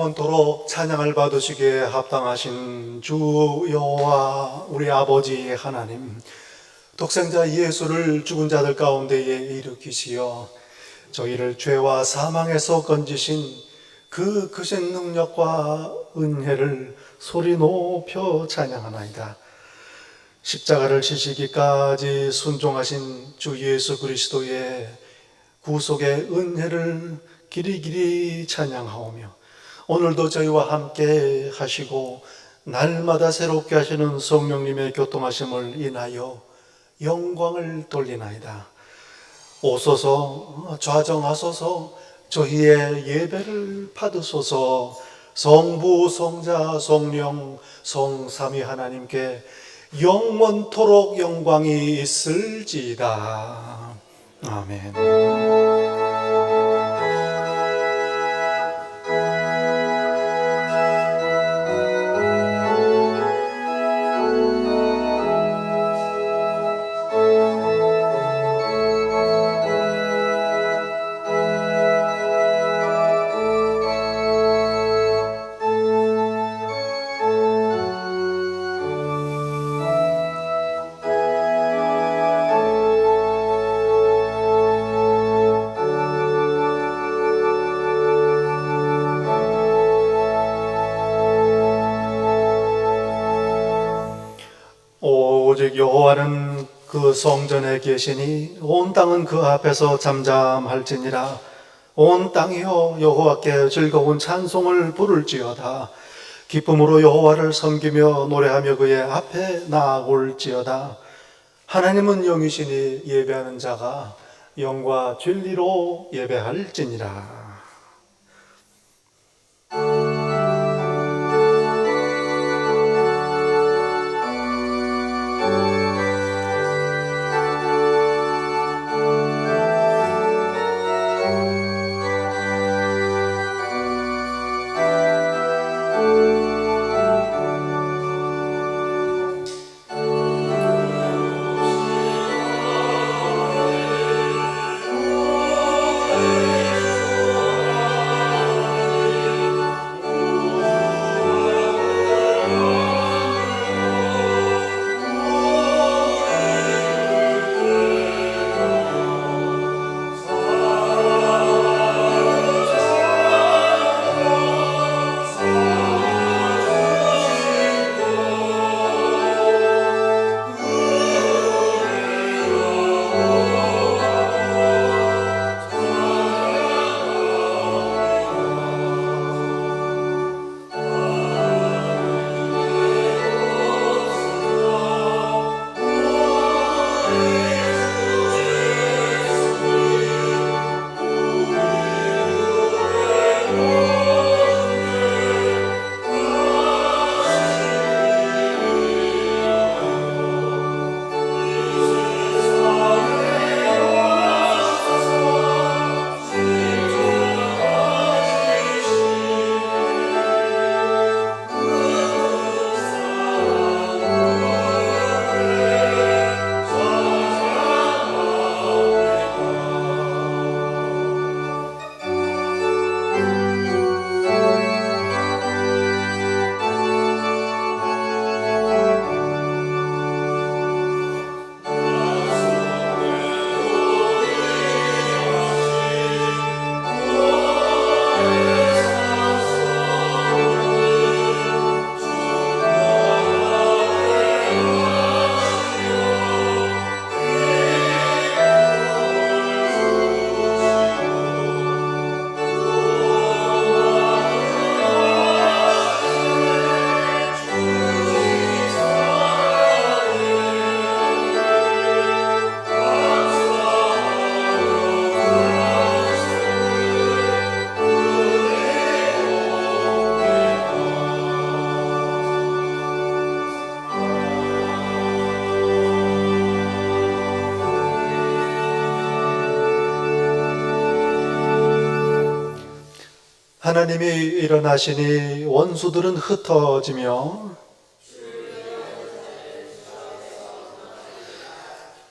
영원토록 찬양을 받으시기에 합당하신 주 여호와 우리 아버지 하나님, 독생자 예수를 죽은 자들 가운데에 일으키시어 저희를 죄와 사망에서 건지신 그 크신 능력과 은혜를 소리 높여 찬양하나이다. 십자가를 지시기까지 순종하신 주 예수 그리스도의 구속의 은혜를 길이길이 찬양하오며, 오늘도 저희와 함께 하시고 날마다 새롭게 하시는 성령님의 교통하심을 인하여 영광을 돌리나이다. 오소서, 좌정하소서, 저희의 예배를 받으소서. 성부, 성자, 성령, 성삼위 하나님께 영원토록 영광이 있을지이다. 아멘. 오직 여호와는 그 성전에 계시니 온 땅은 그 앞에서 잠잠할지니라. 온 땅이여 여호와께 즐거운 찬송을 부를지어다. 기쁨으로 여호와를 섬기며 노래하며 그의 앞에 나아올지어다. 하나님은 영이시니 예배하는 자가 영과 진리로 예배할지니라. 하나님이 일어나시니 원수들은 흩어지며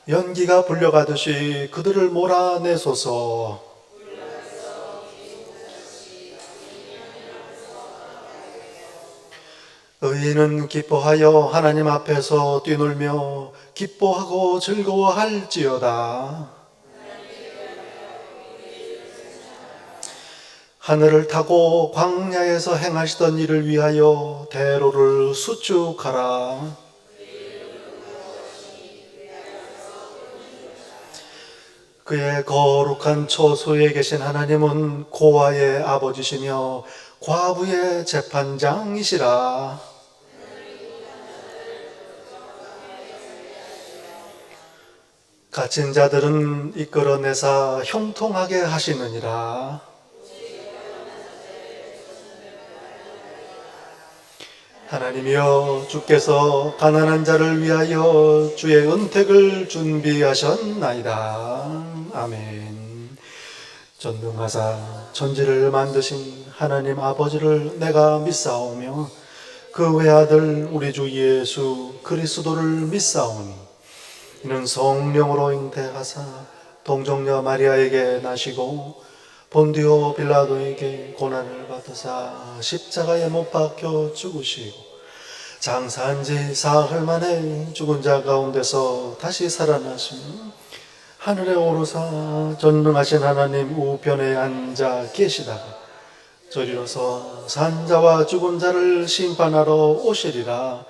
연기가 불려가듯이 그들을 몰아내소서. 의인은 기뻐하여 하나님 앞에서 뛰놀며 기뻐하고 즐거워할지어다. 하늘을 타고 광야에서 행하시던 일을 위하여 대로를 수축하라. 그의 거룩한 처소에 계신 하나님은 고아의 아버지시며 과부의 재판장이시라. 갇힌 자들은 이끌어내사 형통하게 하시느니라. 하나님이여, 주께서 가난한 자를 위하여 주의 은택을 준비하셨나이다. 아멘. 전능하사 천지를 만드신 하나님 아버지를 내가 믿사오며 그 외아들 우리 주 예수 그리스도를 믿사오니 이는 성령으로 잉태하사 동정녀 마리아에게 나시고 본디오 빌라도에게 고난을 받으사 십자가에 못 박혀 죽으시고 장사한 지 사흘 만에 죽은 자 가운데서 다시 살아나시며 하늘에 오르사 전능하신 하나님 우편에 앉아 계시다가 저리로서 산자와 죽은 자를 심판하러 오시리라.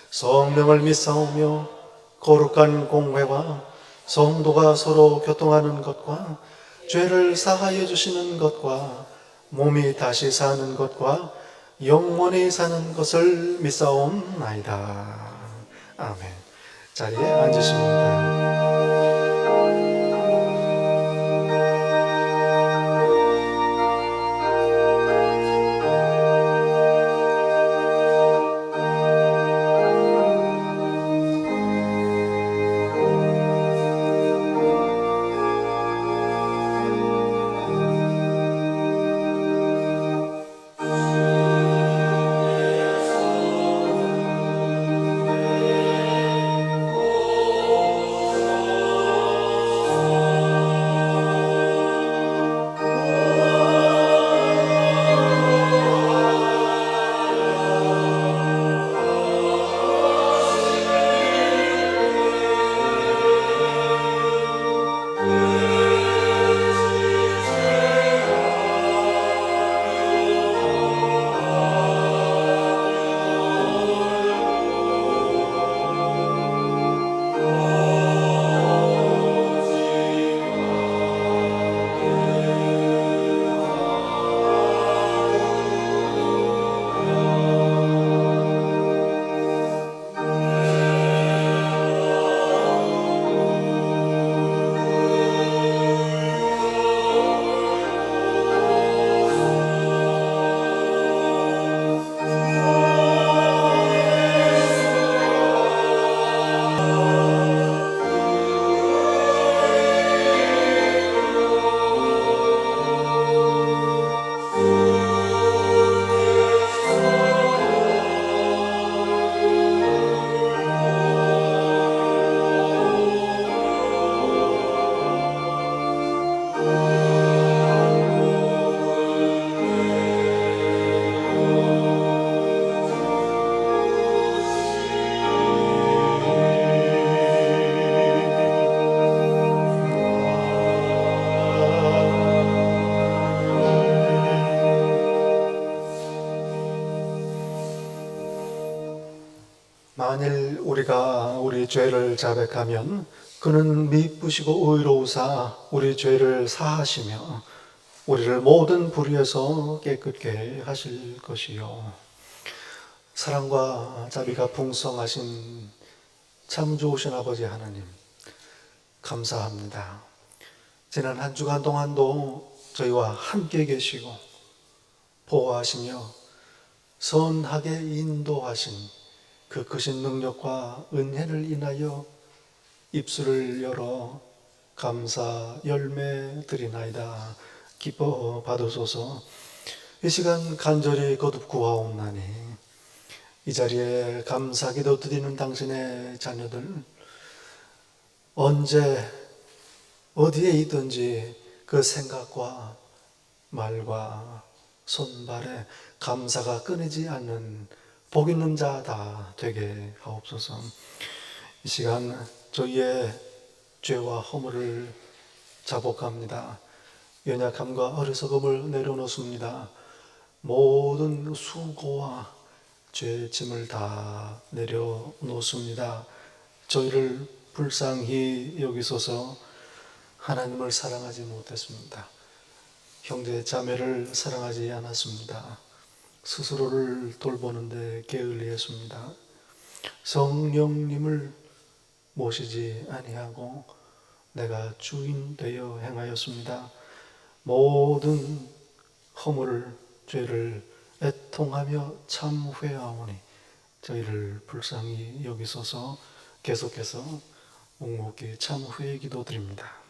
성령을 믿사오며 거룩한 공회와 성도가 서로 교통하는 것과 죄를 사하여 주시는 것과 몸이 다시 사는 것과 영원히 사는 것을 믿사옵나이다. 아멘. 자리에 앉으십니다. 만일 우리가 우리 죄를 자백하면 그는 미쁘시고 의로우사 우리 죄를 사하시며 우리를 모든 불의에서 깨끗게 하실 것이요. 사랑과 자비가 풍성하신 참 좋으신 아버지 하나님, 감사합니다. 지난 한 주간 동안도 저희와 함께 계시고 보호하시며 선하게 인도하신 그 크신 능력과 은혜를 인하여 입술을 열어 감사 열매 드리나이다. 기뻐 받으소서. 이 시간 간절히 거듭 구하옵나니 이 자리에 감사기도 드리는 당신의 자녀들, 언제 어디에 있든지 그 생각과 말과 손발에 감사가 끊이지 않는 복 있는 자 다 되게 하옵소서. 이 시간 저희의 죄와 허물을 자복합니다. 연약함과 어리석음을 내려놓습니다. 모든 수고와 죄의 짐을 다 내려놓습니다. 저희를 불쌍히 여기소서. 하나님을 사랑하지 못했습니다. 형제 자매를 사랑하지 않았습니다. 스스로를 돌보는데 게을리했습니다. 성령님을 모시지 아니하고 내가 주인 되어 행하였습니다. 모든 허물을 죄를 애통하며 참회하오니 저희를 불쌍히 여기소서. 계속해서 묵묵히 참회의 기도 드립니다.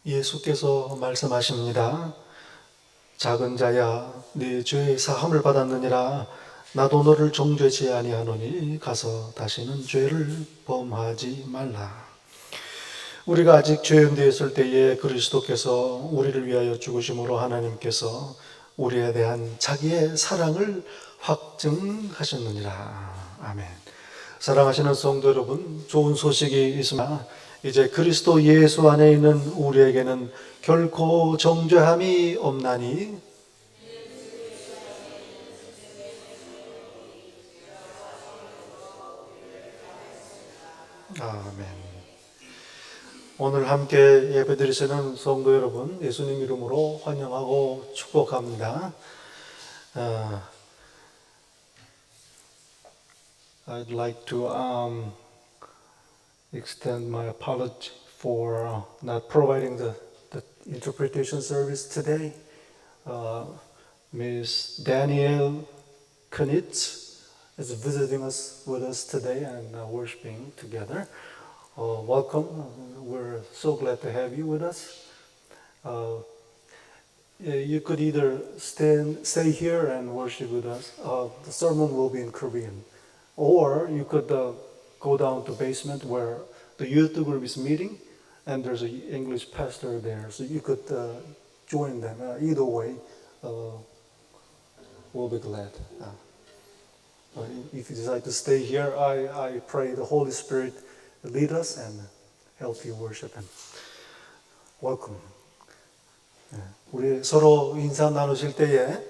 예수께서 말씀하십니다. 작은 자야, 네 죄의 사함을 받았느니라. 나도 너를 정죄치 아니하노니 가서 다시는 죄를 범하지 말라. 우리가 아직 죄인되어 있을 때에 그리스도께서 우리를 위하여 죽으심으로 하나님께서 우리에 대한 자기의 사랑을 확증하셨느니라. 아멘. 사랑하시는 성도 여러분, 좋은 소식이 있습니다. 이제 그리스도 예수 안에 있는 우리에게는 결코 정죄함이 없나니 아멘. 오늘 함께 예배드리시는 성도 여러분, 예수님 이름으로 환영하고 축복합니다. I'd like to extend my apology for not providing the interpretation service today. Ms. Danielle Knitz is visiting us with us today and worshiping together. Welcome. We're so glad to have you with us. You could either stay here and worship with us. The sermon will be in Korean. Or you could go down to basement where the youth group is meeting, and there's an English pastor there, so you could join them. Either way, we'll be glad. If you decide to stay here, I pray the Holy Spirit lead us and help you worship Him. Welcome. 우리 서로 인사 나누실 때에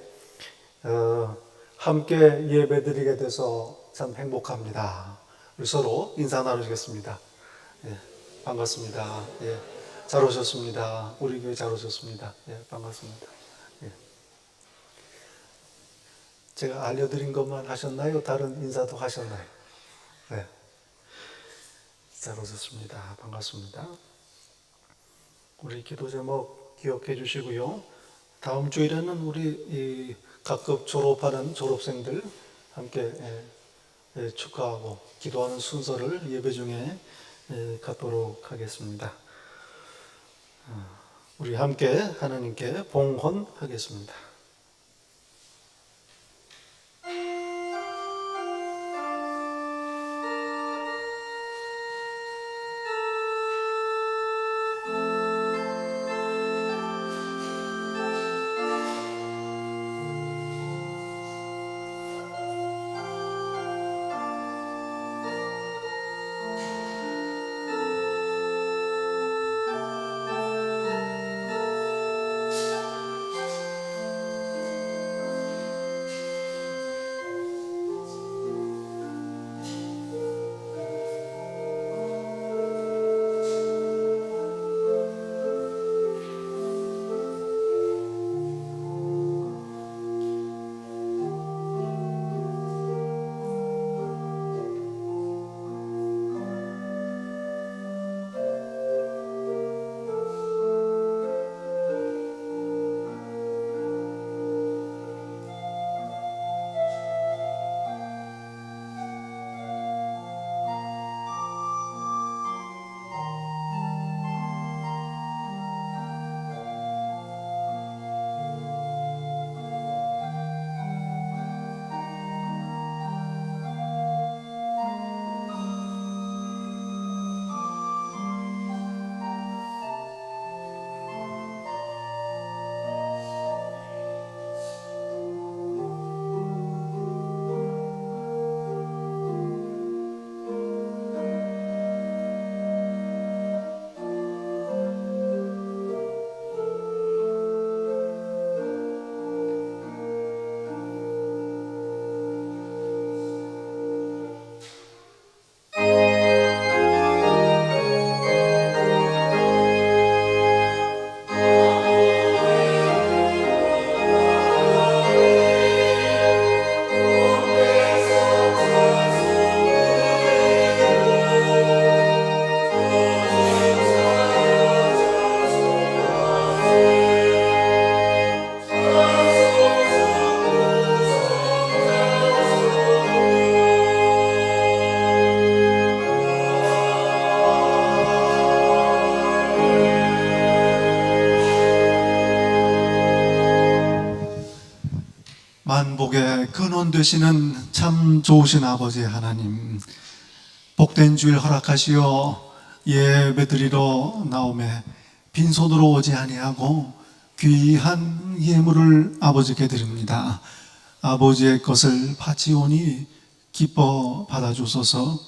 함께 예배드리게 돼서 참 행복합니다. 우리 서로 인사 나누시겠습니다. 예, 반갑습니다. 예, 잘 오셨습니다. 우리 교회 잘 오셨습니다. 예, 반갑습니다. 예. 제가 알려드린 것만 하셨나요? 다른 인사도 하셨나요? 네. 잘 오셨습니다. 반갑습니다. 우리 기도 제목 기억해 주시고요. 다음 주일에는 우리 각급 졸업하는 졸업생들 함께 축하하고 기도하는 순서를 예배 중에 갖도록 하겠습니다. 우리 함께 하나님께 봉헌하겠습니다. 만복의 근원 되시는 참 좋으신 아버지 하나님, 복된 주일 허락하시어 예배드리러 나오매 빈손으로 오지 아니하고 귀한 예물을 아버지께 드립니다. 아버지의 것을 바치오니 기뻐 받아주소서.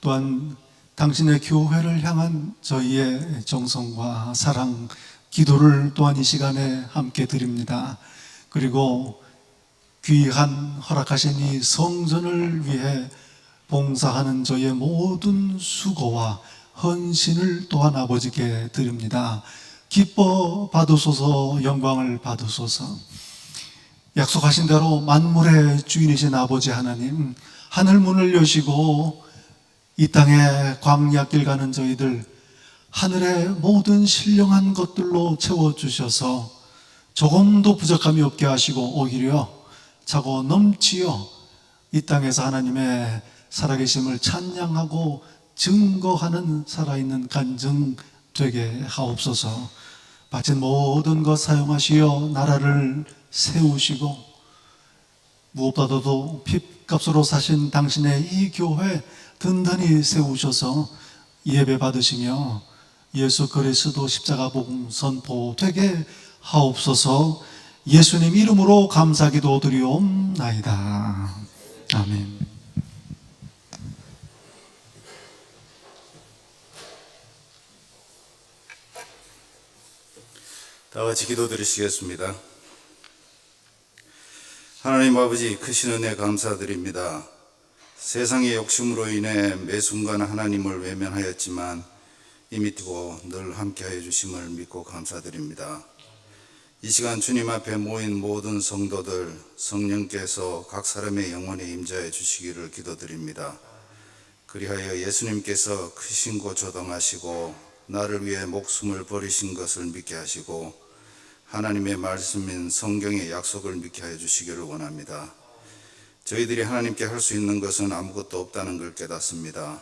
또한 당신의 교회를 향한 저희의 정성과 사랑, 기도를 또한 이 시간에 함께 드립니다. 그리고 귀한 허락하신 이 성전을 위해 봉사하는 저의 모든 수고와 헌신을 또한 아버지께 드립니다. 기뻐 받으소서, 영광을 받으소서. 약속하신 대로 만물의 주인이신 아버지 하나님, 하늘 문을 여시고 이 땅에 광야길 가는 저희들 하늘의 모든 신령한 것들로 채워주셔서 조금도 부족함이 없게 하시고 오히려 차고 넘치어 이 땅에서 하나님의 살아계심을 찬양하고 증거하는 살아있는 간증 되게 하옵소서. 바친 모든 것 사용하시어 나라를 세우시고 무엇보다도 핏값으로 사신 당신의 이 교회 든든히 세우셔서 예배 받으시며 예수 그리스도 십자가 복음 선포되게 하옵소서. 예수님 이름으로 감사기도 드리옵나이다. 아멘. 다 같이 기도드리시겠습니다. 하나님 아버지, 크신 은혜 감사드립니다. 세상의 욕심으로 인해 매 순간 하나님을 외면하였지만 이미 뛰고 늘 함께하여 주심을 믿고 감사드립니다. 이 시간 주님 앞에 모인 모든 성도들, 성령께서 각 사람의 영혼에 임재해 주시기를 기도드립니다. 그리하여 예수님께서 크신 고 조동하시고 나를 위해 목숨을 버리신 것을 믿게 하시고 하나님의 말씀인 성경의 약속을 믿게 하여 주시기를 원합니다. 저희들이 하나님께 할 수 있는 것은 아무것도 없다는 걸 깨닫습니다.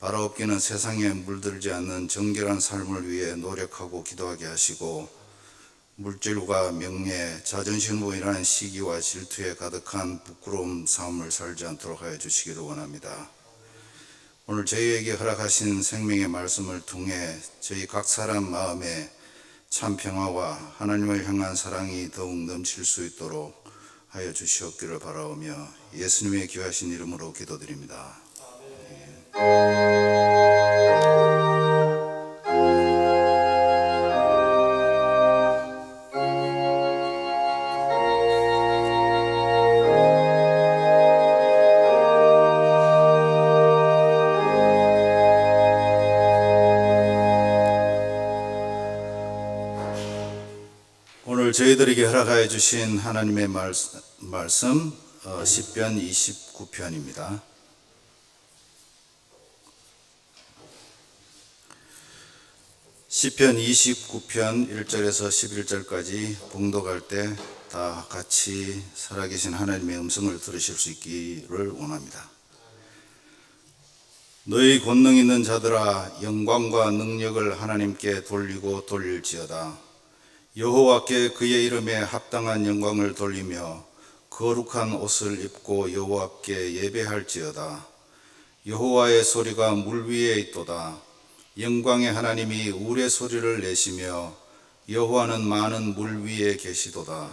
바라옵기는 세상에 물들지 않는 정결한 삶을 위해 노력하고 기도하게 하시고 물질과 명예, 자존심으로 인한 시기와 질투에 가득한 부끄러움 삶을 살지 않도록 하여 주시기를 원합니다. 오늘 저희에게 허락하신 생명의 말씀을 통해 저희 각 사람 마음에 참 평화와 하나님을 향한 사랑이 더욱 넘칠 수 있도록 하여 주시옵기를 바라오며 예수님의 귀하신 이름으로 기도드립니다. 오늘 저희들에게 허락하여 주신 하나님의 말씀 시편 29편입니다. 시편 29편 1절에서 11절까지 봉독할 때 다 같이 살아계신 하나님의 음성을 들으실 수 있기를 원합니다. 너희 권능 있는 자들아, 영광과 능력을 하나님께 돌리고 돌릴지어다. 여호와께 그의 이름에 합당한 영광을 돌리며 거룩한 옷을 입고 여호와께 예배할지어다. 여호와의 소리가 물 위에 있도다. 영광의 하나님이 우레소리를 내시며 여호와는 많은 물 위에 계시도다.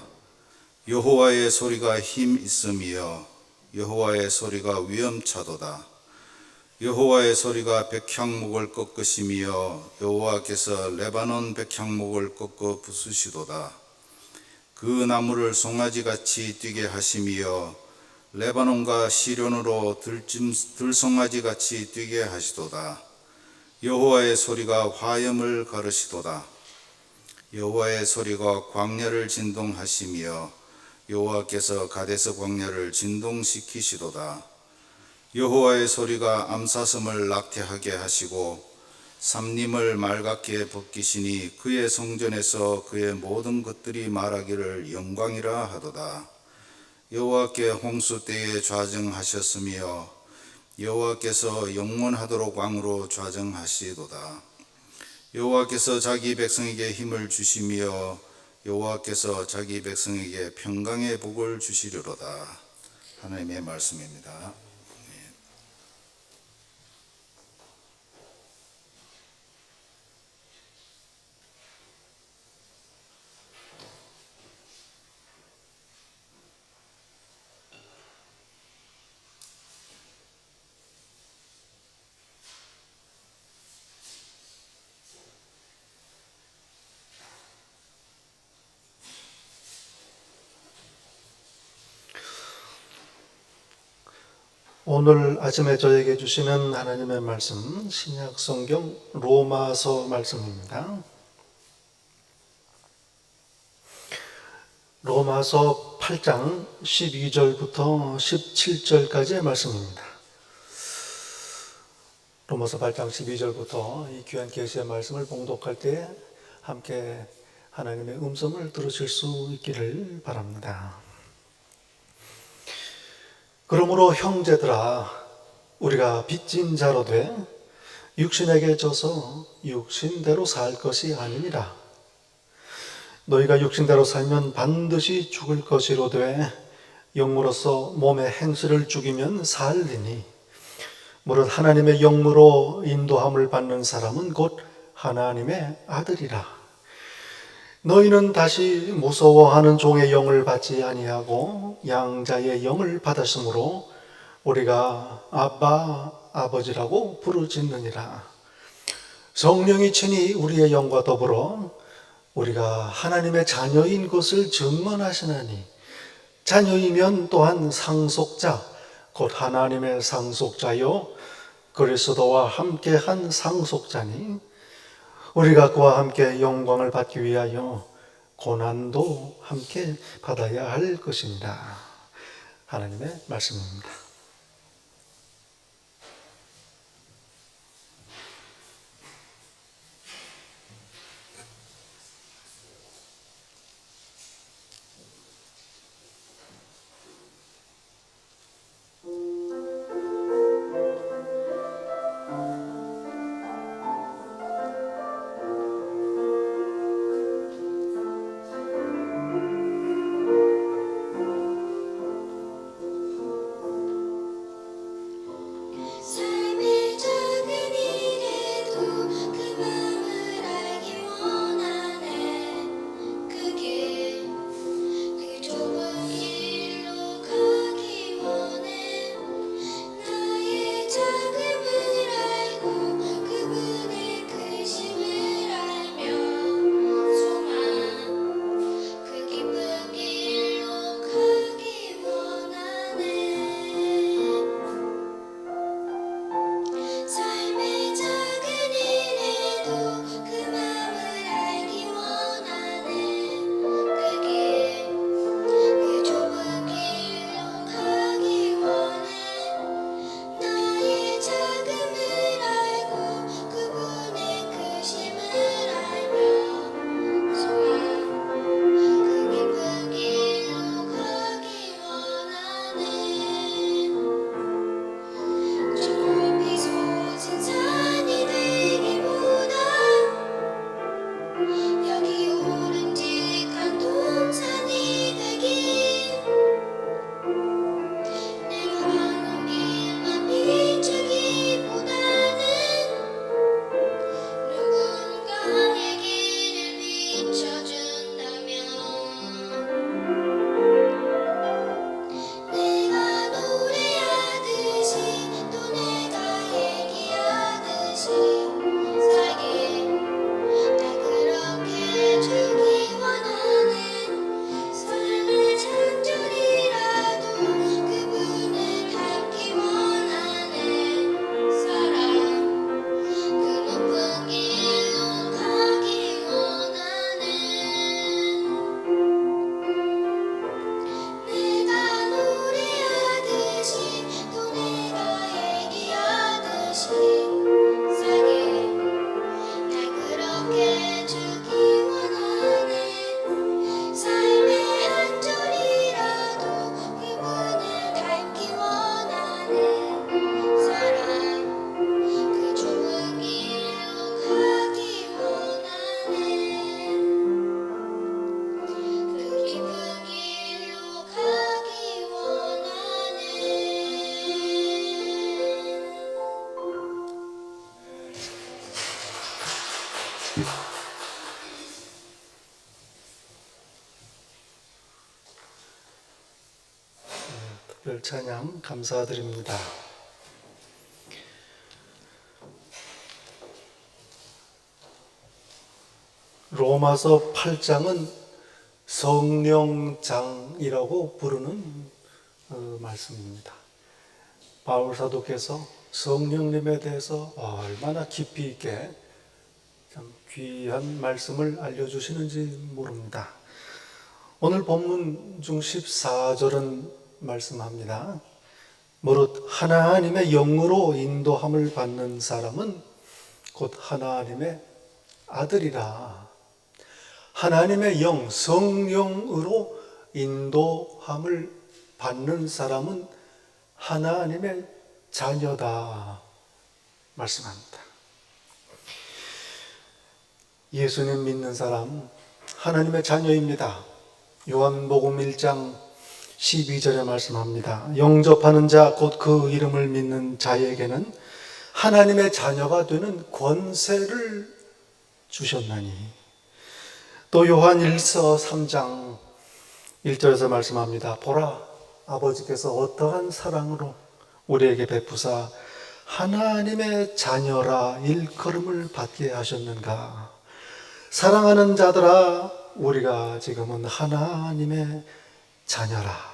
여호와의 소리가 힘 있음이여 여호와의 소리가 위엄차도다. 여호와의 소리가 백향목을 꺾으시며 여호와께서 레바논 백향목을 꺾어 부수시도다. 그 나무를 송아지같이 뛰게 하시며 레바논과 시련으로 들송아지같이 뛰게 하시도다. 여호와의 소리가 화염을 가르시도다. 여호와의 소리가 광야를 진동하시며 여호와께서 가데스 광야를 진동시키시도다. 여호와의 소리가 암사슴을 낙태하게 하시고 삼림을 맑게 벗기시니 그의 성전에서 그의 모든 것들이 말하기를 영광이라 하도다. 여호와께 홍수 때에 좌정하셨으며 여호와께서 영원하도록 왕으로 좌정하시도다. 여호와께서 자기 백성에게 힘을 주시며 여호와께서 자기 백성에게 평강의 복을 주시리로다. 하나님의 말씀입니다. 오늘 아침에 저에게 주시는 하나님의 말씀, 신약 성경 로마서 말씀입니다. 로마서 8장 12절부터 17절까지의 말씀입니다. 로마서 8장 12절부터 이 귀한 계시의 말씀을 봉독할 때 함께 하나님의 음성을 들으실 수 있기를 바랍니다. 그러므로 형제들아, 우리가 빚진 자로 돼 육신에게 져서 육신대로 살 것이 아니니라. 너희가 육신대로 살면 반드시 죽을 것이로 돼 영으로서 몸의 행실을 죽이면 살리니, 무릇 하나님의 영으로 인도함을 받는 사람은 곧 하나님의 아들이라. 너희는 다시 무서워하는 종의 영을 받지 아니하고 양자의 영을 받았으므로 우리가 아빠, 아버지라고 부르짖느니라. 성령이 친히 우리의 영과 더불어 우리가 하나님의 자녀인 것을 증언하시나니, 자녀이면 또한 상속자, 곧 하나님의 상속자요 그리스도와 함께한 상속자니, 우리가 그와 함께 영광을 받기 위하여 고난도 함께 받아야 할 것입니다. 하나님의 말씀입니다. 특별 찬양 감사드립니다. 로마서 8장은 성령장이라고 부르는 말씀입니다. 바울 사도께서 성령님에 대해서 얼마나 깊이 있게 참 귀한 말씀을 알려주시는지 모릅니다. 오늘 본문 중 14절은 말씀합니다. 무릇 하나님의 영으로 인도함을 받는 사람은 곧 하나님의 아들이라. 하나님의 영, 성령으로 인도함을 받는 사람은 하나님의 자녀다 말씀합니다. 예수님 믿는 사람 하나님의 자녀입니다. 요한복음 1장 12절에 말씀합니다. 영접하는 자 곧 그 이름을 믿는 자에게는 하나님의 자녀가 되는 권세를 주셨나니. 또 요한 1서 3장 1절에서 말씀합니다. 보라, 아버지께서 어떠한 사랑으로 우리에게 베푸사 하나님의 자녀라 일컬음을 받게 하셨는가. 사랑하는 자들아, 우리가 지금은 하나님의 자녀라.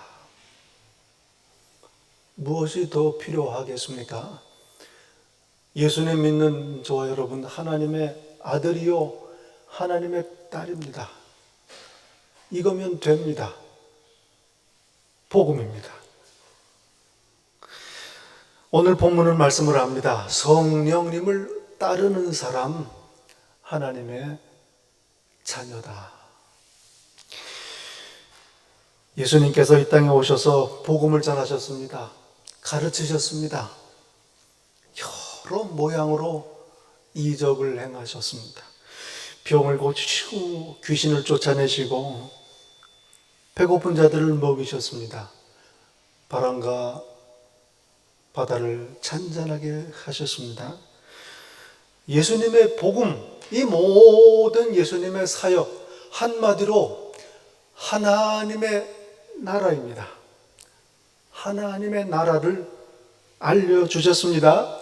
무엇이 더 필요하겠습니까? 예수님 믿는 저와 여러분, 하나님의 아들이요 하나님의 딸입니다. 이거면 됩니다. 복음입니다. 오늘 본문은 말씀을 합니다. 성령님을 따르는 사람 하나님의 자녀다. 예수님께서 이 땅에 오셔서 복음을 전하셨습니다. 가르치셨습니다. 여러 모양으로 이적을 행하셨습니다. 병을 고치시고 귀신을 쫓아내시고 배고픈 자들을 먹이셨습니다. 바람과 바다를 찬잔하게 하셨습니다. 예수님의 복음, 이 모든 예수님의 사역 한마디로 하나님의 나라입니다. 하나님의 나라를 알려주셨습니다.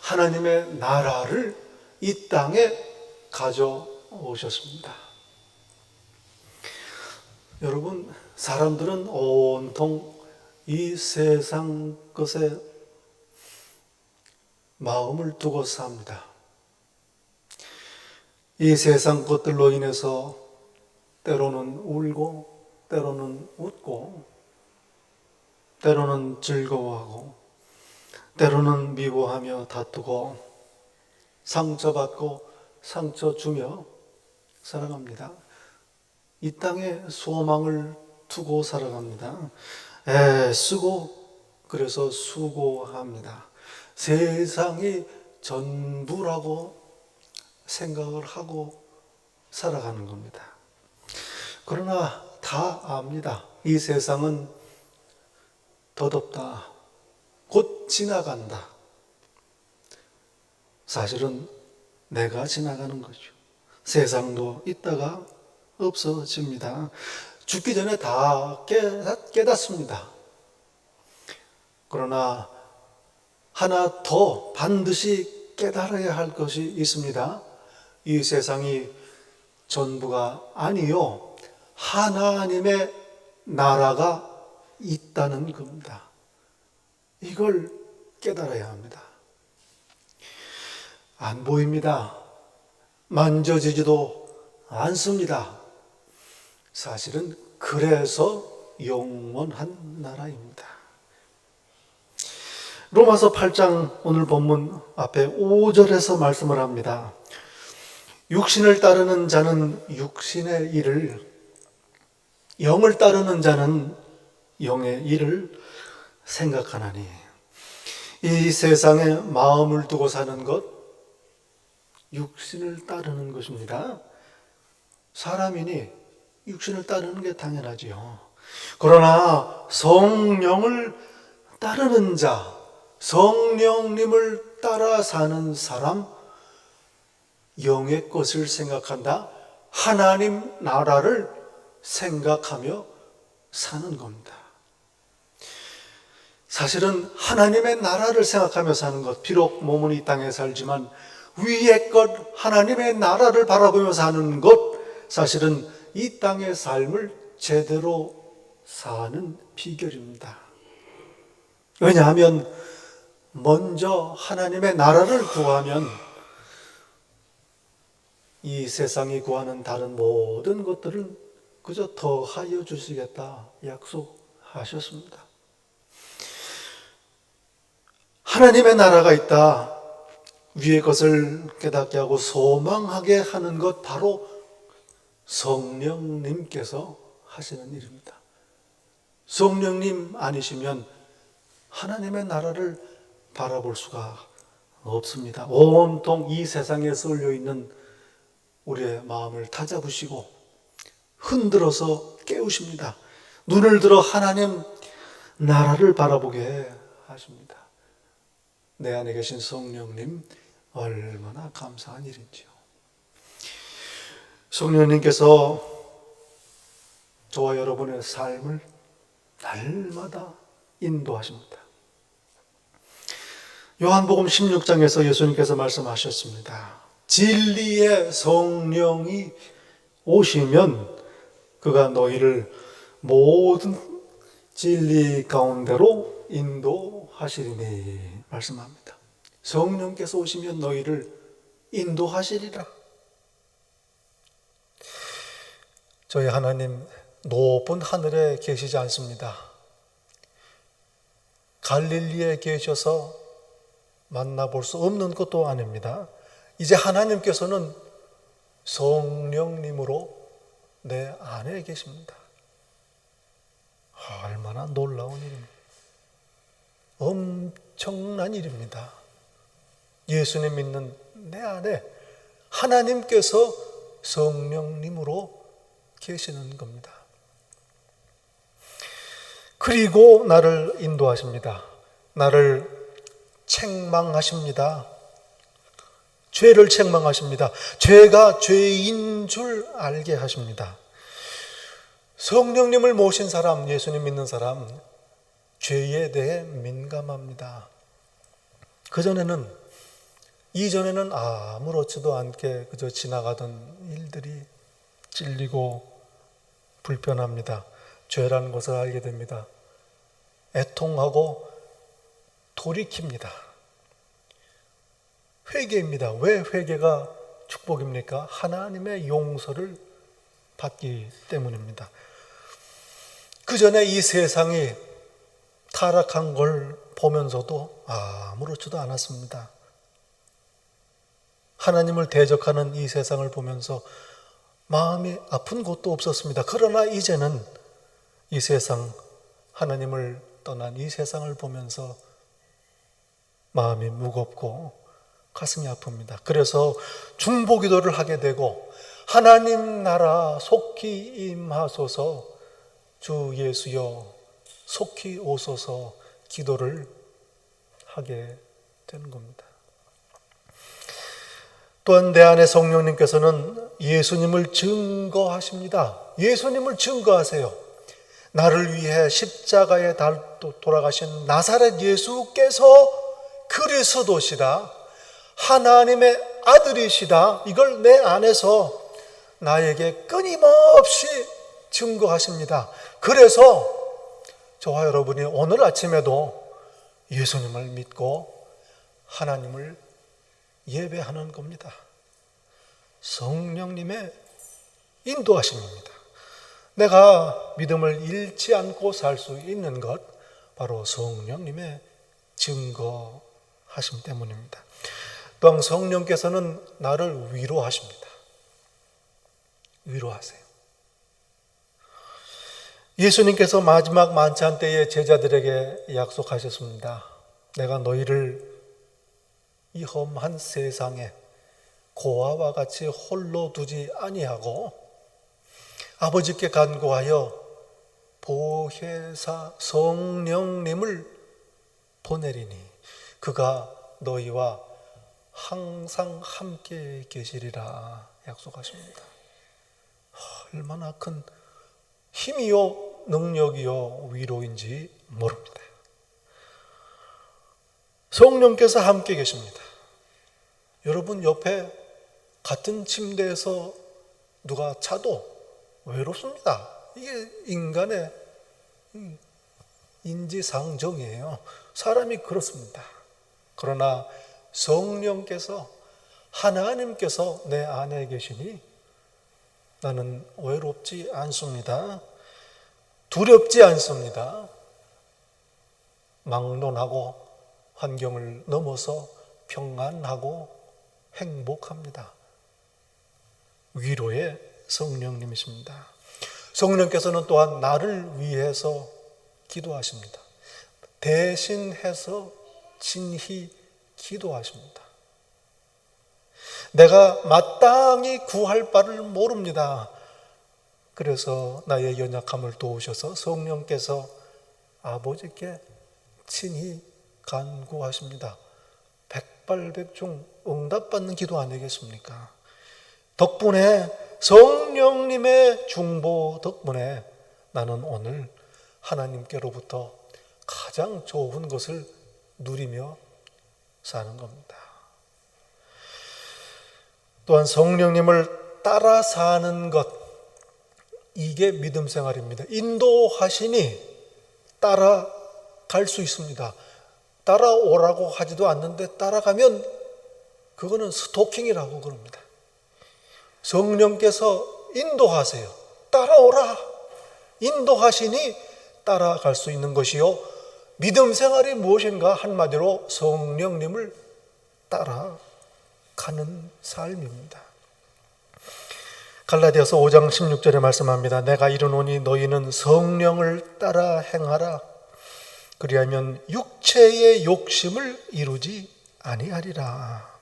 하나님의 나라를 이 땅에 가져오셨습니다. 여러분, 사람들은 온통 이 세상 것에 마음을 두고 삽니다. 이 세상 것들로 인해서 때로는 울고, 때로는 웃고, 때로는 즐거워하고, 때로는 미워하며 다투고, 상처받고 상처 주며 살아갑니다. 이 땅에 소망을 두고 살아갑니다. 애쓰고 그래서 수고합니다. 세상이 전부라고 생각을 하고 살아가는 겁니다. 그러나 다 압니다. 이 세상은 덧없다. 곧 지나간다. 사실은 내가 지나가는 거죠. 세상도 있다가 없어집니다. 죽기 전에 다 깨닫습니다. 그러나 하나 더 반드시 깨달아야 할 것이 있습니다. 이 세상이 전부가 아니요, 하나님의 나라가 있다는 겁니다. 이걸 깨달아야 합니다. 안 보입니다. 만져지지도 않습니다. 사실은 그래서 영원한 나라입니다. 로마서 8장 오늘 본문 앞에 5절에서 말씀을 합니다. 육신을 따르는 자는 육신의 일을, 영을 따르는 자는 영의 일을 생각하나니. 이 세상에 마음을 두고 사는 것, 육신을 따르는 것입니다. 사람이니 육신을 따르는 게 당연하지요. 그러나 성령을 따르는 자, 성령님을 따라 사는 사람, 영의 것을 생각한다. 하나님 나라를 생각하며 사는 겁니다. 사실은 하나님의 나라를 생각하며 사는 것, 비록 몸은 이 땅에 살지만 위의 것 하나님의 나라를 바라보며 사는 것, 사실은 이 땅의 삶을 제대로 사는 비결입니다. 왜냐하면 먼저 하나님의 나라를 구하면 이 세상이 구하는 다른 모든 것들은 그저 더하여 주시겠다 약속하셨습니다. 하나님의 나라가 있다, 위의 것을 깨닫게 하고 소망하게 하는 것, 바로 성령님께서 하시는 일입니다. 성령님 아니시면 하나님의 나라를 바라볼 수가 없습니다. 온통 이 세상에 쏠려 있는 우리의 마음을 다잡으시고 흔들어서 깨우십니다. 눈을 들어 하나님 나라를 바라보게 하십니다. 내 안에 계신 성령님, 얼마나 감사한 일인지요. 성령님께서 저와 여러분의 삶을 날마다 인도하십니다. 요한복음 16장에서 예수님께서 말씀하셨습니다. 진리의 성령이 오시면 그가 너희를 모든 진리 가운데로 인도하시리니 말씀합니다. 성령께서 오시면 너희를 인도하시리라. 저희 하나님 높은 하늘에 계시지 않습니다. 갈릴리에 계셔서 만나볼 수 없는 것도 아닙니다. 이제 하나님께서는 성령님으로 내 안에 계십니다. 얼마나 놀라운 일입니다. 엄청난 일입니다. 예수님 믿는 내 안에 하나님께서 성령님으로 계시는 겁니다. 그리고 나를 인도하십니다. 나를 책망하십니다. 죄를 책망하십니다. 죄가 죄인 줄 알게 하십니다. 성령님을 모신 사람, 예수님 믿는 사람, 죄에 대해 민감합니다. 이전에는 아무렇지도 않게 그저 지나가던 일들이 찔리고 불편합니다. 죄라는 것을 알게 됩니다. 애통하고 돌이킵니다. 회개입니다. 왜 회개가 축복입니까? 하나님의 용서를 받기 때문입니다. 그 전에 이 세상이 타락한 걸 보면서도 아무렇지도 않았습니다. 하나님을 대적하는 이 세상을 보면서 마음이 아픈 것도 없었습니다. 그러나 이제는 이 세상, 하나님을 떠난 이 세상을 보면서 마음이 무겁고 가슴이 아픕니다. 그래서 중보기도를 하게 되고 하나님 나라 속히 임하소서, 주 예수여 속히 오소서 기도를 하게 되는 겁니다. 또한 내 안에 성령님께서는 예수님을 증거하십니다. 예수님을 증거하세요. 나를 위해 십자가에 돌아가신 나사렛 예수께서 그리스도시다, 하나님의 아들이시다, 이걸 내 안에서 나에게 끊임없이 증거하십니다. 그래서 저와 여러분이 오늘 아침에도 예수님을 믿고 하나님을 예배하는 겁니다. 성령님의 인도하심입니다. 내가 믿음을 잃지 않고 살 수 있는 것, 바로 성령님의 증거하심 때문입니다. 또한 성령께서는 나를 위로하십니다. 위로하세요. 예수님께서 마지막 만찬 때에 제자들에게 약속하셨습니다. 내가 너희를 이 험한 세상에 고아와 같이 홀로 두지 아니하고 아버지께 간구하여 보혜사 성령님을 보내리니 그가 너희와 항상 함께 계시리라 약속하십니다. 얼마나 큰 힘이요 능력이요 위로인지 모릅니다. 성령께서 함께 계십니다. 여러분 옆에 같은 침대에서 누가 자도 외롭습니다. 이게 인간의 인지상정이에요. 사람이 그렇습니다. 그러나 성령께서, 하나님께서 내 안에 계시니 나는 외롭지 않습니다. 두렵지 않습니다. 막론하고 환경을 넘어서 평안하고 행복합니다. 위로의 성령님이십니다. 성령께서는 또한 나를 위해서 기도하십니다. 대신해서 진히 기도하십니다. 내가 마땅히 구할 바를 모릅니다. 그래서 나의 연약함을 도우셔서 성령께서 아버지께 친히 간구하십니다. 백발백중 응답받는 기도 아니겠습니까? 덕분에, 성령님의 중보 덕분에 나는 오늘 하나님께로부터 가장 좋은 것을 누리며 사는 겁니다. 또한 성령님을 따라 사는 것, 이게 믿음 생활입니다. 인도하시니 따라갈 수 있습니다. 따라오라고 하지도 않는데 따라가면 그거는 스토킹이라고 그럽니다. 성령께서 인도하세요. 따라오라. 인도하시니 따라갈 수 있는 것이요. 믿음 생활이 무엇인가? 한마디로 성령님을 따라가는 삶입니다. 갈라디아서 5장 16절에 말씀합니다. 내가 이르노니 너희는 성령을 따라 행하라. 그리하면 육체의 욕심을 이루지 아니하리라.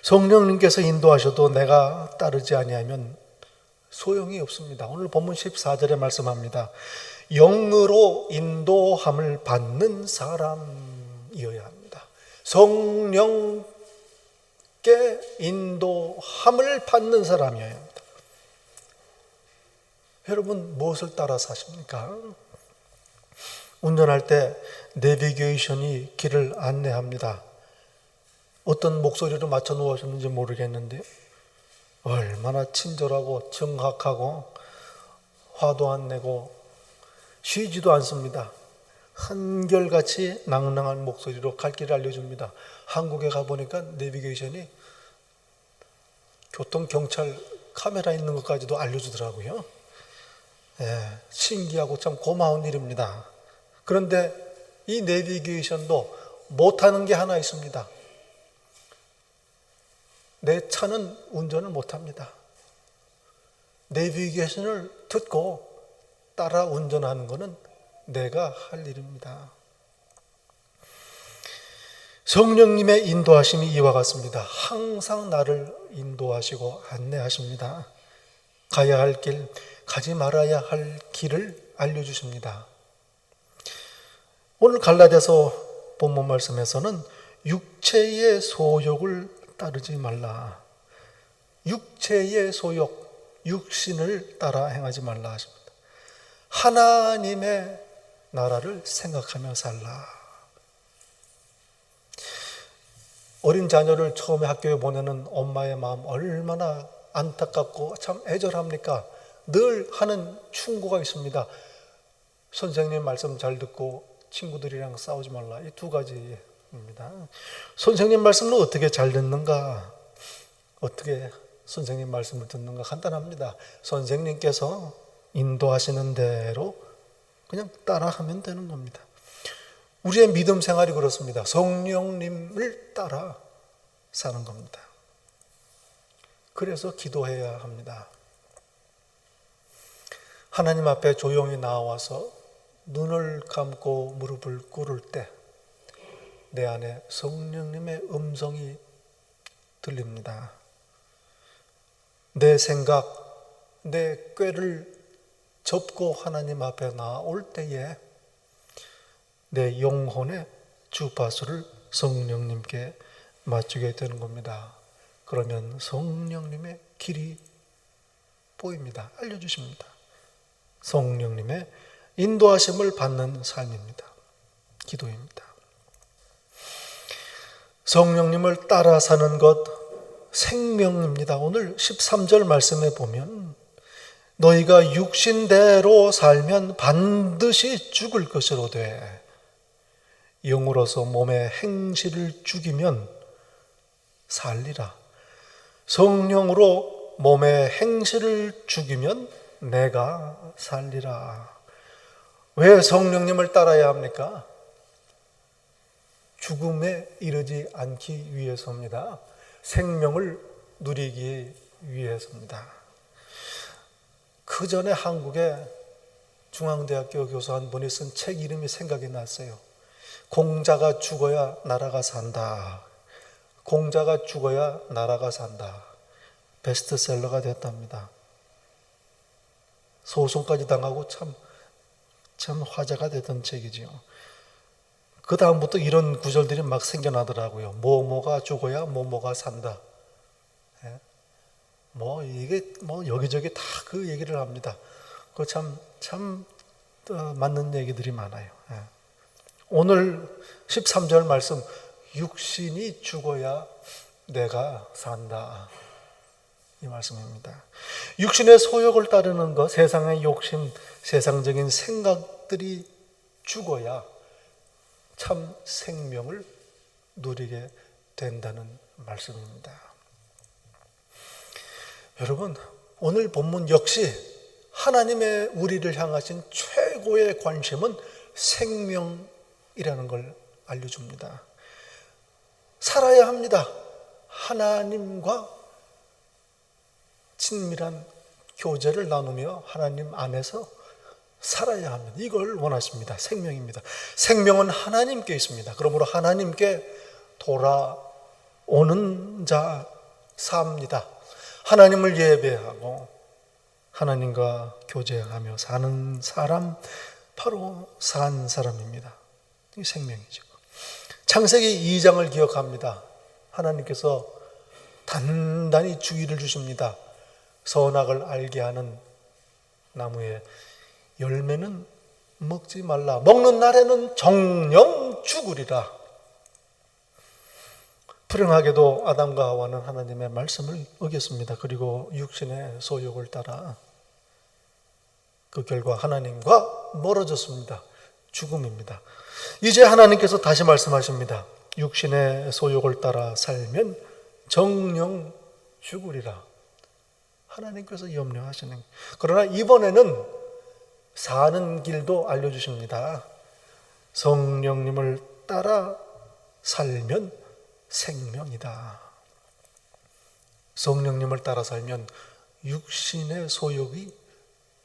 성령님께서 인도하셔도 내가 따르지 아니하면 소용이 없습니다. 오늘 본문 14절에 말씀합니다. 영으로 인도함을 받는 사람이어야 합니다. 성령께 인도함을 받는 사람이어야 합니다. 여러분 무엇을 따라 사십니까? 운전할 때 내비게이션이 길을 안내합니다. 어떤 목소리로 맞춰 놓으셨는지 모르겠는데 얼마나 친절하고 정확하고 화도 안 내고 쉬지도 않습니다. 한결같이 낭낭한 목소리로 갈 길을 알려줍니다. 한국에 가보니까 내비게이션이 교통경찰 카메라 있는 것까지도 알려주더라고요. 신기하고 참 고마운 일입니다. 그런데 이 내비게이션도 못하는 게 하나 있습니다. 내 차는 운전을 못합니다. 내비게이션을 듣고 따라 운전하는 것은 내가 할 일입니다. 성령님의 인도하심이 이와 같습니다. 항상 나를 인도하시고 안내하십니다. 가야 할 길, 가지 말아야 할 길을 알려주십니다. 오늘 갈라디아서 본문 말씀에서는 육체의 소욕을 따르지 말라. 육체의 소욕, 육신을 따라 행하지 말라 하십니다. 하나님의 나라를 생각하며 살라. 어린 자녀를 처음에 학교에 보내는 엄마의 마음 얼마나 안타깝고 참 애절합니까? 늘 하는 충고가 있습니다. 선생님 말씀 잘 듣고 친구들이랑 싸우지 말라. 이 두 가지입니다. 선생님 말씀을 어떻게 잘 듣는가? 어떻게 선생님 말씀을 듣는가? 간단합니다. 선생님께서 인도하시는 대로 그냥 따라하면 되는 겁니다. 우리의 믿음 생활이 그렇습니다. 성령님을 따라 사는 겁니다. 그래서 기도해야 합니다. 하나님 앞에 조용히 나와서 눈을 감고 무릎을 꿇을 때 내 안에 성령님의 음성이 들립니다. 내 생각, 내 꾀를 접고 하나님 앞에 나올 때에 내 영혼의 주파수를 성령님께 맞추게 되는 겁니다. 그러면 성령님의 길이 보입니다. 알려주십니다. 성령님의 인도하심을 받는 삶입니다. 기도입니다. 성령님을 따라 사는 것 생명입니다. 오늘 13절 말씀에 보면 너희가 육신대로 살면 반드시 죽을 것으로 돼. 영으로서 몸의 행실을 죽이면 살리라. 성령으로 몸의 행실을 죽이면 내가 살리라. 왜 성령님을 따라야 합니까? 죽음에 이르지 않기 위해서입니다. 생명을 누리기 위해서입니다. 그 전에 한국에 중앙대학교 교수 한 분이 쓴 책 이름이 생각이 났어요. 공자가 죽어야 나라가 산다. 공자가 죽어야 나라가 산다. 베스트셀러가 됐답니다. 소송까지 당하고 참 화제가 됐던 책이지요. 그 다음부터 이런 구절들이 막 생겨나더라고요. 뭐뭐가 죽어야 뭐뭐가 산다. 이게 여기저기 다 그 얘기를 합니다. 그 참 맞는 얘기들이 많아요. 오늘 13절 말씀, 육신이 죽어야 내가 산다. 이 말씀입니다. 육신의 소욕을 따르는 것, 세상의 욕심, 세상적인 생각들이 죽어야 참 생명을 누리게 된다는 말씀입니다. 여러분, 오늘 본문 역시 하나님의 우리를 향하신 최고의 관심은 생명이라는 걸 알려줍니다. 살아야 합니다. 하나님과 친밀한 교제를 나누며 하나님 안에서 살아야 합니다. 이걸 원하십니다. 생명입니다. 생명은 하나님께 있습니다. 그러므로 하나님께 돌아오는 자 삽니다. 하나님을 예배하고 하나님과 교제하며 사는 사람, 바로 산 사람입니다. 이게 생명이죠. 창세기 2장을 기억합니다. 하나님께서 단단히 주의를 주십니다. 선악을 알게 하는 나무의 열매는 먹지 말라. 먹는 날에는 정령 죽으리라. 불행하게도 아담과 하와는 하나님의 말씀을 어겼습니다. 그리고 육신의 소욕을 따라 그 결과 하나님과 멀어졌습니다. 죽음입니다. 이제 하나님께서 다시 말씀하십니다. 육신의 소욕을 따라 살면 정령 죽으리라. 하나님께서 염려하시는. 그러나 이번에는 사는 길도 알려주십니다. 성령님을 따라 살면 생명이다. 성령님을 따라 살면 육신의 소욕이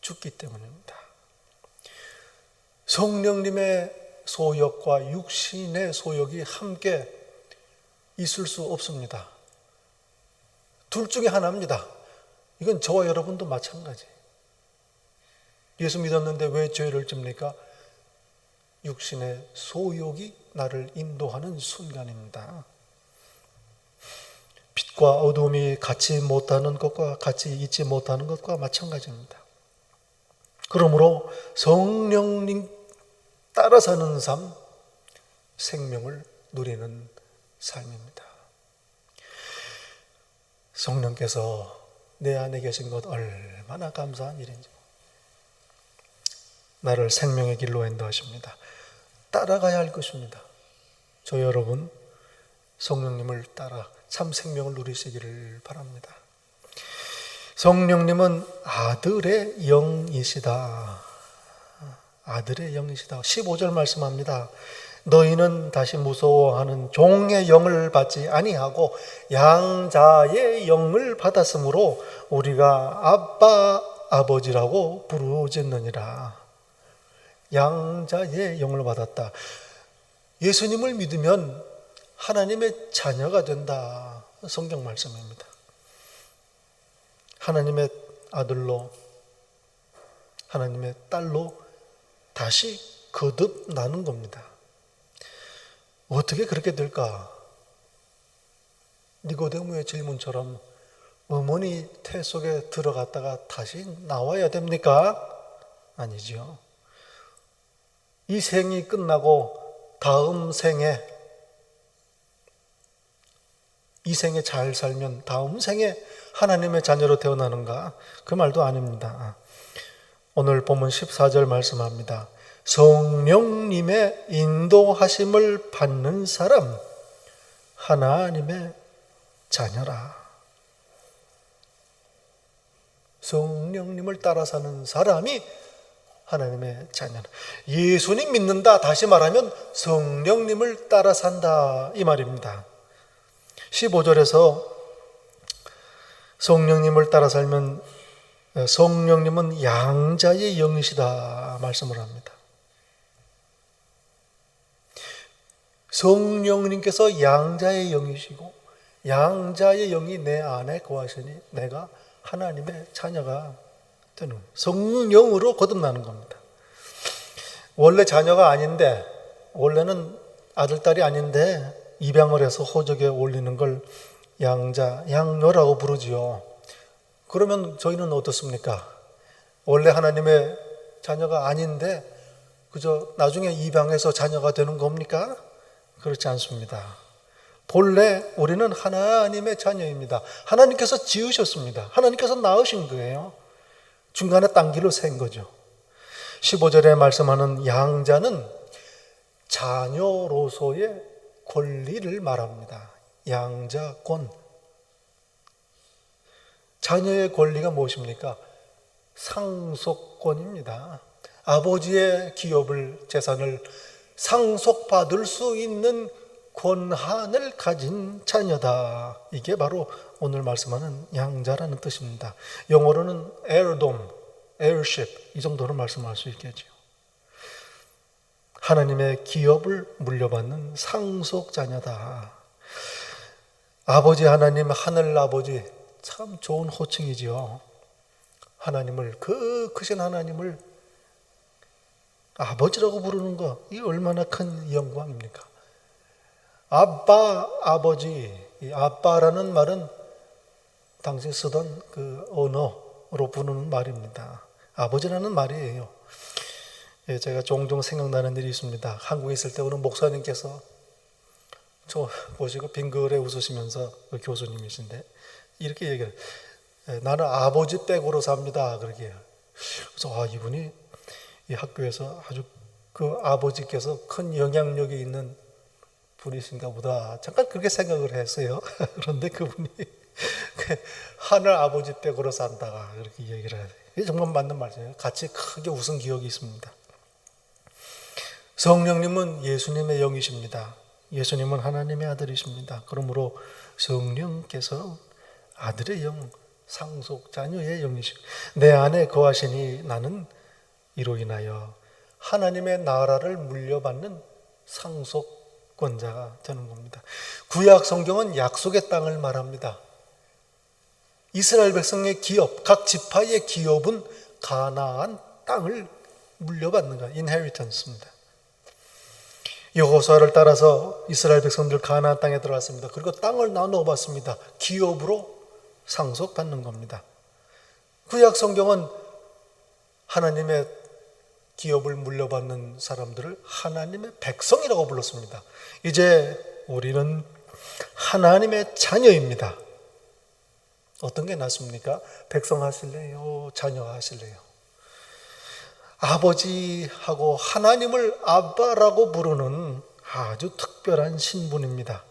죽기 때문입니다. 성령님의 소욕과 육신의 소욕이 함께 있을 수 없습니다. 둘 중에 하나입니다. 이건 저와 여러분도 마찬가지. 예수 믿었는데 왜 죄를 짓니까? 육신의 소욕이 나를 인도하는 순간입니다. 빛과 어둠이 같이 못하는 것과 같이 있지 못하는 것과 마찬가지입니다. 그러므로 성령님 따라 사는 삶, 생명을 누리는 삶입니다. 성령께서 내 안에 계신 것 얼마나 감사한 일인지. 나를 생명의 길로 인도하십니다. 따라가야 할 것입니다. 저 여러분, 성령님을 따라 참 생명을 누리시기를 바랍니다. 성령님은 아들의 영이시다. 아들의 영이시다. 15절 말씀합니다. 너희는 다시 무서워하는 종의 영을 받지 아니하고 양자의 영을 받았으므로 우리가 아빠 아버지라고 부르짖느니라. 양자의 영을 받았다. 예수님을 믿으면 하나님의 자녀가 된다. 성경 말씀입니다. 하나님의 아들로, 하나님의 딸로 다시 거듭나는 겁니다. 어떻게 그렇게 될까? 니고데모의 질문처럼 어머니 태 속에 들어갔다가 다시 나와야 됩니까? 아니죠. 이 생이 끝나고 다음 생에 이 생에 잘 살면 다음 생에 하나님의 자녀로 태어나는가? 그 말도 아닙니다. 오늘 본문 14절 말씀합니다. 성령님의 인도하심을 받는 사람, 하나님의 자녀라. 성령님을 따라 사는 사람이 하나님의 자녀라. 예수님 믿는다, 다시 말하면 성령님을 따라 산다, 이 말입니다. 15절에서 성령님을 따라 살면 성령님은 양자의 영이시다 말씀을 합니다. 성령님께서 양자의 영이시고 양자의 영이 내 안에 거하시니 내가 하나님의 자녀가 되는, 성령으로 거듭나는 겁니다. 원래 자녀가 아닌데, 원래는 아들, 딸이 아닌데 입양을 해서 호적에 올리는 걸 양자, 양녀라고 부르지요. 그러면 저희는 어떻습니까? 원래 하나님의 자녀가 아닌데 그저 나중에 입양해서 자녀가 되는 겁니까? 그렇지 않습니다. 본래 우리는 하나님의 자녀입니다. 하나님께서 지으셨습니다. 하나님께서 낳으신 거예요. 중간에 딴 길로 센 거죠. 15절에 말씀하는 양자는 자녀로서의 권리를 말합니다. 양자권. 자녀의 권리가 무엇입니까? 상속권입니다. 아버지의 기업을, 재산을 상속받을 수 있는 권한을 가진 자녀다. 이게 바로 오늘 말씀하는 양자라는 뜻입니다. 영어로는 heirdom, heirship 이 정도로 말씀할 수 있겠죠. 하나님의 기업을 물려받는 상속 자녀다. 아버지 하나님, 하늘 아버지, 참 좋은 호칭이지요. 하나님을, 그 크신 하나님을 아버지라고 부르는 거, 이 얼마나 큰 영광입니까? 아빠, 아버지. 이 아빠라는 말은 당시 쓰던 그 언어로 부르는 말입니다. 아버지라는 말이에요. 예, 제가 종종 생각나는 일이 있습니다. 한국에 있을 때 어느 목사님께서 저 보시고 빙그레 웃으시면서, 그 교수님이신데 이렇게 얘기해요. 나는 아버지 백으로 삽니다. 그렇게 해요. 그래서 이분이 이 학교에서 아주 그 아버지께서 큰 영향력이 있는 분이신가 보다. 잠깐 그렇게 생각을 했어요. 그런데 그분이 하늘 아버지 백으로 산다가 그렇게 얘기를 해요. 이게 정말 맞는 말이에요. 같이 크게 웃은 기억이 있습니다. 성령님은 예수님의 영이십니다. 예수님은 하나님의 아들이십니다. 그러므로 성령께서 아들의 영, 상속 자녀의 영이시고 내 안에 거하시니 나는 이로 인하여 하나님의 나라를 물려받는 상속권자가 되는 겁니다. 구약 성경은 약속의 땅을 말합니다. 이스라엘 백성의 기업, 각 지파의 기업은 가나안 땅을 물려받는 거예요. 인헤리턴스입니다. 여호수아를 따라서 이스라엘 백성들 가나안 땅에 들어갔습니다. 그리고 땅을 나누어 받습니다. 기업으로 상속받는 겁니다. 구약 성경은 하나님의 기업을 물려받는 사람들을 하나님의 백성이라고 불렀습니다. 이제 우리는 하나님의 자녀입니다. 어떤 게 낫습니까? 백성 하실래요? 자녀 하실래요? 아버지하고 하나님을 아빠라고 부르는 아주 특별한 신분입니다.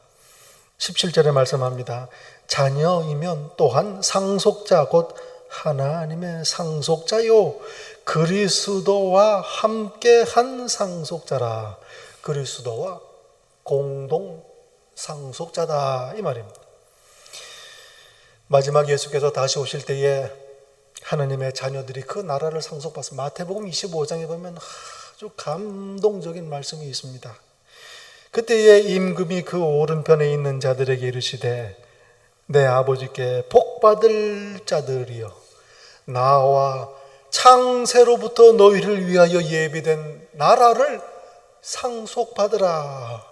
17절에 말씀합니다. 자녀이면 또한 상속자 곧 하나님의 상속자요 그리스도와 함께한 상속자라. 그리스도와 공동 상속자다 이 말입니다. 마지막 예수께서 다시 오실 때에 하나님의 자녀들이 그 나라를 상속받습니다. 마태복음 25장에 보면 아주 감동적인 말씀이 있습니다. 그때에 임금이 그 오른편에 있는 자들에게 이르시되 내 아버지께 복받을 자들이여 나와 창세로부터 너희를 위하여 예비된 나라를 상속받으라.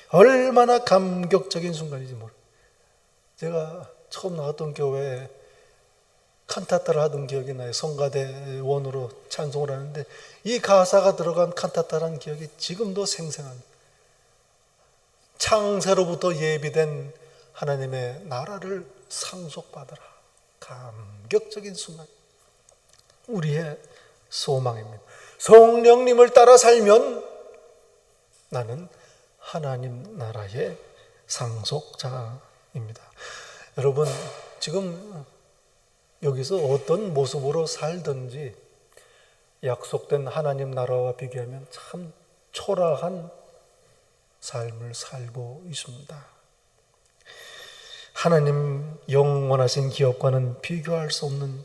얼마나 감격적인 순간인지 모르겠어요. 제가 처음 나왔던 교회에 칸타타를 하던 기억이 나요. 성가대원으로 찬송을 하는데 이 가사가 들어간 칸타타라는 기억이 지금도 생생합니다. 창세로부터 예비된 하나님의 나라를 상속받으라. 감격적인 순간, 우리의 소망입니다. 성령님을 따라 살면 나는 하나님 나라의 상속자입니다. 여러분, 지금 여기서 어떤 모습으로 살든지 약속된 하나님 나라와 비교하면 참 초라한 삶을 살고 있습니다. 하나님 영원하신 기업과는 비교할 수 없는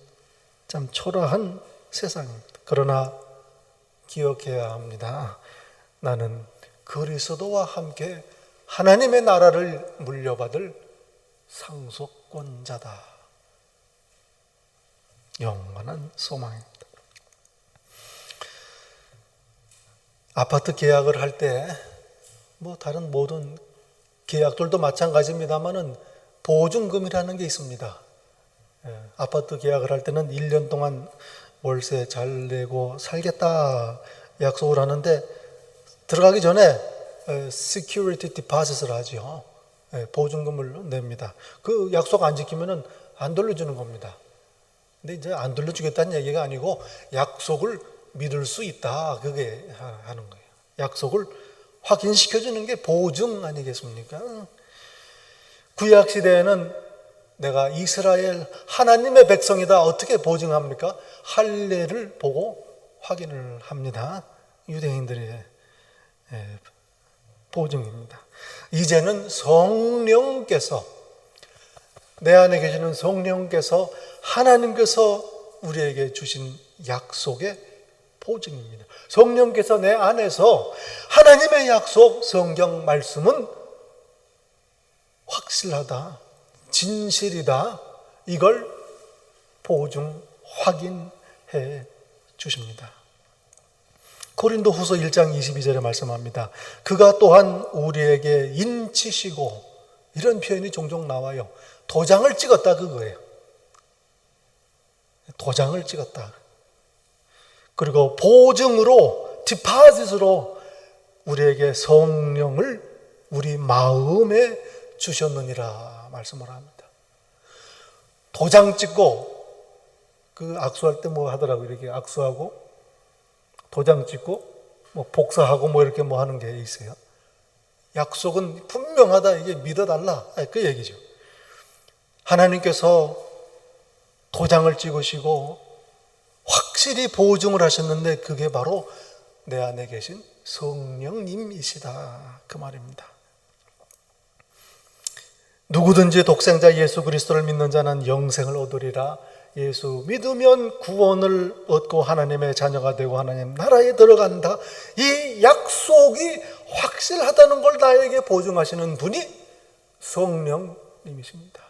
참 초라한 세상입니다. 그러나 기억해야 합니다. 나는 그리스도와 함께 하나님의 나라를 물려받을 상속권자다. 영원한 소망입니다. 아파트 계약을 할 때 다른 모든 계약들도 마찬가지입니다만은 보증금이라는 게 있습니다. 아파트 계약을 할 때는 1년 동안 월세 잘 내고 살겠다 약속을 하는데 들어가기 전에 security deposit을 하죠. 보증금을 냅니다. 그 약속 안 지키면은 안 돌려주는 겁니다. 근데 이제 안 돌려주겠다는 얘기가 아니고 약속을 믿을 수 있다, 그게 하는 거예요. 약속을 확인시켜주는 게 보증 아니겠습니까? 구약 시대에는 내가 이스라엘 하나님의 백성이다 어떻게 보증합니까? 할례를 보고 확인을 합니다. 유대인들의 보증입니다. 이제는 성령께서, 내 안에 계시는 성령께서 하나님께서 우리에게 주신 약속의 보증입니다. 성령께서 내 안에서 하나님의 약속, 성경 말씀은 확실하다, 진실이다, 이걸 보증, 확인해 주십니다. 고린도 후서 1장 22절에 말씀합니다. 그가 또한 우리에게 인치시고, 이런 표현이 종종 나와요. 도장을 찍었다, 그거예요. 도장을 찍었다. 그리고 보증으로, 디파짓으로 우리에게 성령을 우리 마음에 주셨느니라 말씀을 합니다. 도장 찍고, 그 악수할 때 하더라고요. 이렇게 악수하고 도장 찍고 복사하고 이렇게 하는 게 있어요. 약속은 분명하다, 이게 믿어달라, 그 얘기죠. 하나님께서 도장을 찍으시고 확실히 보증을 하셨는데 그게 바로 내 안에 계신 성령님이시다, 그 말입니다. 누구든지 독생자 예수 그리스도를 믿는 자는 영생을 얻으리라. 예수 믿으면 구원을 얻고 하나님의 자녀가 되고 하나님 나라에 들어간다. 이 약속이 확실하다는 걸 나에게 보증하시는 분이 성령님이십니다.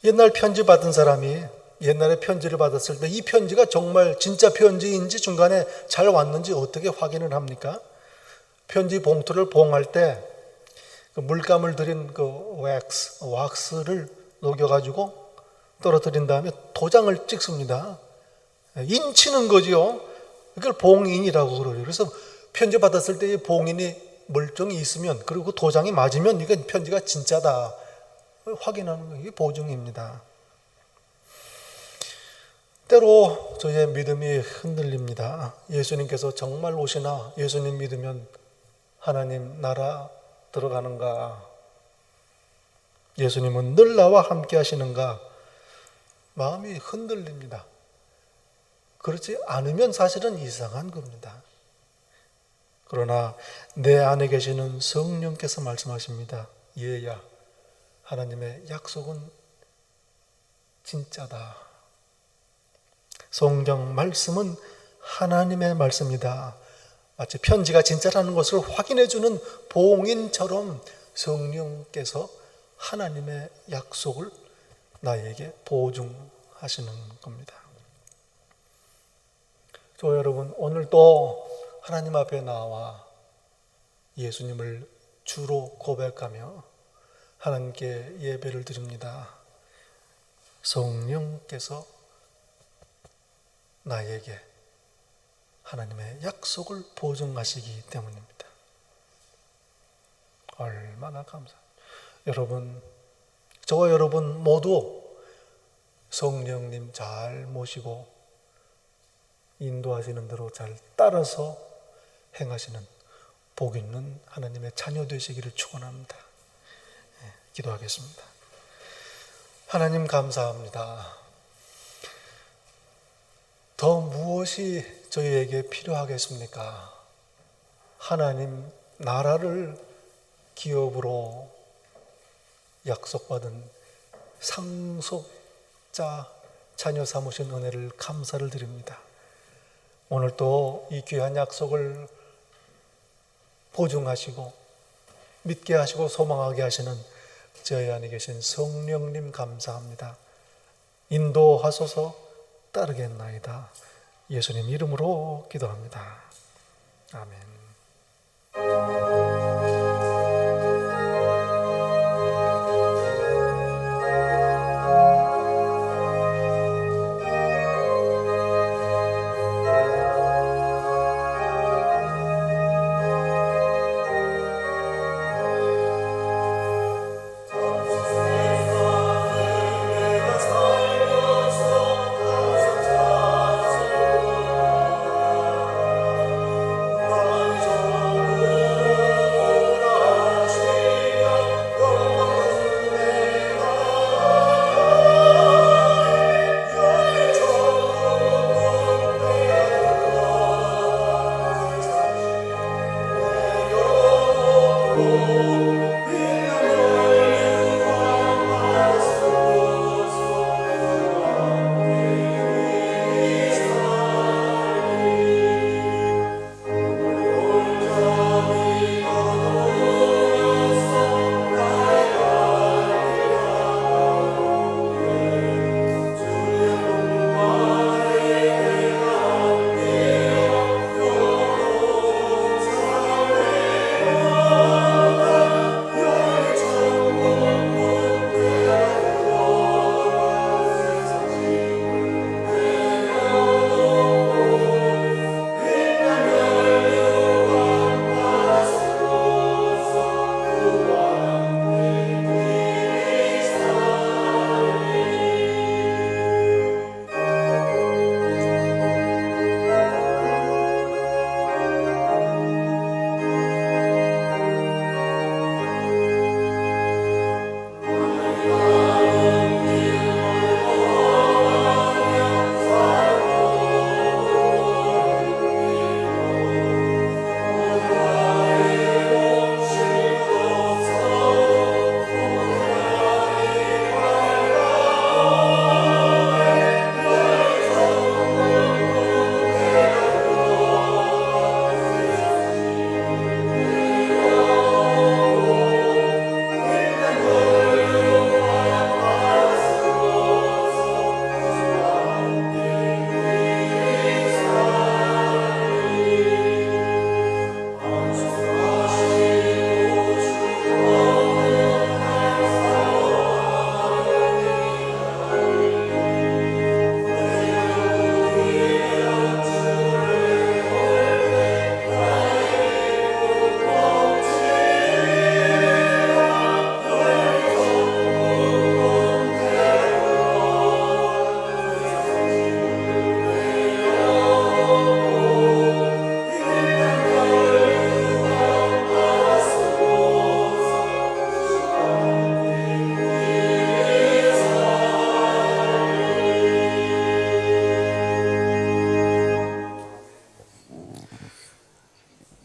옛날 편지 받은 사람이 옛날에 편지를 받았을 때 이 편지가 정말 진짜 편지인지 중간에 잘 왔는지 어떻게 확인을 합니까? 편지 봉투를 봉할 때 그 물감을 들인 그 왁스를 녹여가지고 떨어뜨린 다음에 도장을 찍습니다. 인치는 거죠. 이걸 봉인이라고 그러죠. 그래서 편지 받았을 때 이 봉인이 멀쩡히 있으면, 그리고 도장이 맞으면 이게 편지가 진짜다 확인하는 거, 이게 보증입니다. 때로 저희의 믿음이 흔들립니다. 예수님께서 정말 오시나? 예수님 믿으면 하나님 나라 들어가는가? 예수님은 늘 나와 함께 하시는가? 마음이 흔들립니다. 그렇지 않으면 사실은 이상한 겁니다. 그러나 내 안에 계시는 성령께서 말씀하십니다. 얘야, 하나님의 약속은 진짜다. 성경 말씀은 하나님의 말씀이다. 마치 편지가 진짜라는 것을 확인해 주는 봉인처럼 성령께서 하나님의 약속을 나에게 보증하시는 겁니다. 저 여러분, 오늘 또 하나님 앞에 나와 예수님을 주로 고백하며 하나님께 예배를 드립니다. 성령께서 나에게 하나님의 약속을 보증하시기 때문입니다. 얼마나 감사합니다. 여러분, 저와 여러분 모두 성령님 잘 모시고 인도하시는 대로 잘 따라서 행하시는 복 있는 하나님의 자녀 되시기를 축원합니다. 기도하겠습니다. 하나님 감사합니다. 더 무엇이 저희에게 필요하겠습니까? 하나님 나라를 기업으로 약속받은 상속자 자녀 삼으신 은혜를 감사를 드립니다. 오늘 또 이 귀한 약속을 보증하시고 믿게 하시고 소망하게 하시는 저희 안에 계신 성령님 감사합니다. 인도하소서 따르겠나이다. 예수님 이름으로 기도합니다. 아멘.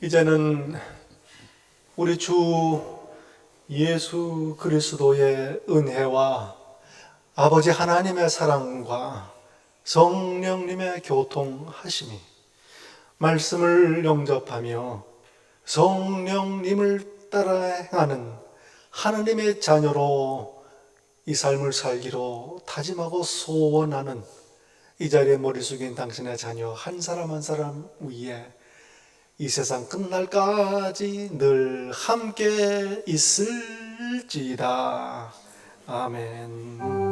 이제는 우리 주 예수 그리스도의 은혜와 아버지 하나님의 사랑과 성령님의 교통하심이 말씀을 영접하며 성령님을 따라 행하는 하나님의 자녀로 이 삶을 살기로 다짐하고 소원하는 이 자리에 머리 숙인 당신의 자녀 한 사람 한 사람 위에 이 세상 끝날까지 늘 함께 있을지다. 아멘.